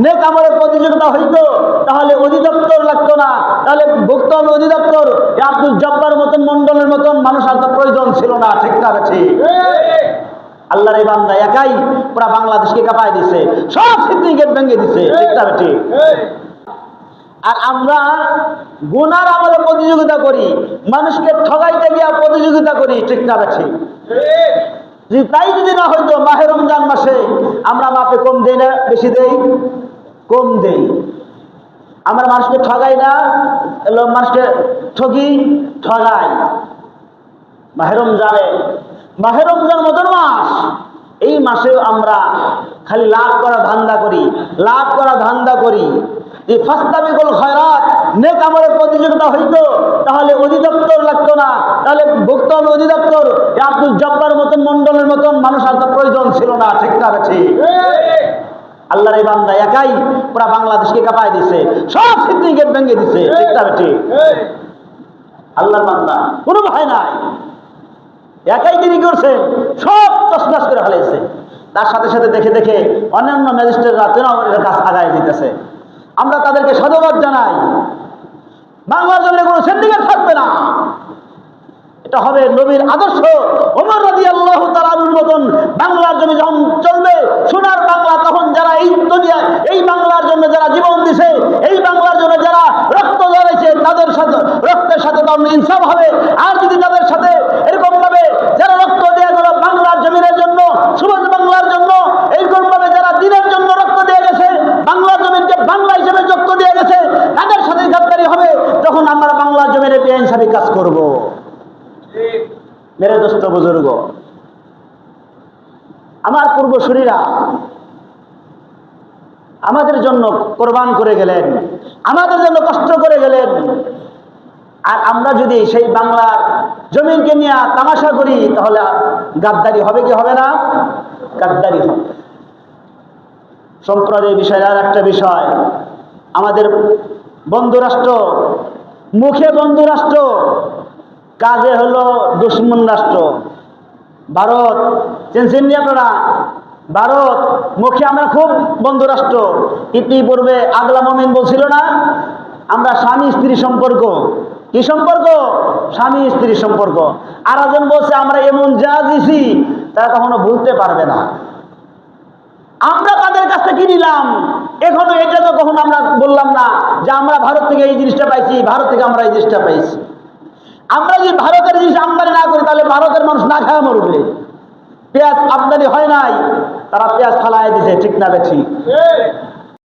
নেক আমলের প্রতিযোগিতা হইতো তাহলে অধিদপ্তর লাগতো না, তাহলে ভুক্ত হবে অধিদপ্তর। আব্দুল জব্বার মতন মন্ডলের মতন মানুষ আর প্রয়োজন ছিল না। ঠিক না ঠিক? আল্লাহর এই বান্দা একাই পুরা বাংলাদেশকে কাঁপায় দিছে, সব সিন্ডিকেট ভেঙে দিছে। ঠিক না ঠিক? আর আমরা গুনার আমলে প্রতিযোগিতা করি, মানুষকে ঠগাইতে গিয়া প্রতিযোগিতা করি। ঠিক না ঠিক? তাই যদি না হইতো মাহে রমজান মাসে আমরা মাপে কম দেই না বেশি দেই? কম দেই। আমরা মানুষকে ঠগাই না, মানুষকে ঠগি ঠগাই। মাহে রমজান মতন মাস, এই মাসেও আমরা খালি লাভ করা ধান্দা করি। এই ফাস্তাবিকুল খায়রাত, নেক আমলের প্রতিযোগিতা হইতো তাহলে অধিদপ্তর লাগতো না, তাহলে ভুক্ত হবে অধিদপ্তর। আব্দুল জব্বার মতন মন্ডলের মতন মানুষ আর প্রয়োজন ছিল না। ঠিক না ঠিক? আল্লাহর এই বান্দা একাই পুরা বাংলাদেশকে কাঁপায় দিছে, সব সিন্ডিকেট ভেঙে দিছে। ঠিক না ঠিক? আল্লাহর বান্দা কোনো ভয় নাই, একাই তিনি করছে, সব তছনছ করে ফেলেছে। তার সাথে সাথে দেখে দেখে অন্যান্য ম্যাজিস্ট্রেটরা তৃণমূলের কাজ আগায় দিতেছে। আমরা তাদেরকে সাধুবাদ জানাই। বাংলার জন্য কোনো সিন্ডিকেট থাকবে না, এটা হবে নবীর আদর্শ। ওমর রাদিয়াল্লাহু তাআলার মতন বাংলার জন্য যখন চলবে, সোনার বাংলা, তখন যারা এই দুনিয়া এই বাংলার জন্য যারা জীবন দিছে, এই বাংলার জন্য যারা রক্ত ঝরাইছে, তাদের সাথে রক্তের সাথে তখন ইনসাফ হবে। আর যদি তাদের সাথে এরকম ভাবে যারা রক্ত দেয়া গেল বাংলার জমিনের জন্য, সবুজ বাংলার জন্য, এইরকম ভাবে যারা দিনের জন্য রক্ত দিয়ে গেছে, বাংলার জমিনকে বাংলা হিসেবে রক্ত দিয়ে গেছে, তাদের সাথে গাদ্দারি হবে, তখন আমরা বাংলার জমিনে বেআইনসাফি কাজ করব। মেরে দোস্ত বুজুর্গ, আমার পূর্বসূরীরা আমাদের জন্য কোরবান করে গেলেন, আমাদের জন্য কষ্ট করে গেলেন। আর আমরা যদি সেই বাংলার জমিনকে নিয়ে তামাশা করি, তাহলে গাদ্দারি হবে কি হবে না? গাদ্দারি হবে। সম্প্রদায় বিষয় আর একটা বিষয়, আমাদের বন্ধুরাষ্ট্র, মুখে বন্ধুরাষ্ট্র, কাজে হলো দুশ্মন রাষ্ট্র। ভারত চেনছেন নি আপনারা? ভারত মুখে আমরা খুব বন্ধুরাষ্ট্র, ইতিপূর্বে আগলা মমিন বলছিল না আমরা স্বামী স্ত্রী সম্পর্ক। কি সম্পর্ক? স্বামী স্ত্রী সম্পর্ক। আর একজন বলছে আমরা এমন যা দিছি তারা কখনো ভুলতে পারবে না। আমরা তাদের কাছ থেকে নিলাম, এখনো এটা তো কখনো আমরা বললাম না যে আমরা ভারত থেকে এই জিনিসটা পাইছি, ভারত থেকে আমরা এই জিনিসটা পাইছি। আমরা যদি ভারতের জিনিস আমদানি না করি, তাহলে ভারতের মানুষ না খাওয়া মরবে। পেঁয়াজ আমদানি হয় নাই, তারা পেঁয়াজ ফালাই দিছে। ঠিক না ঠিক?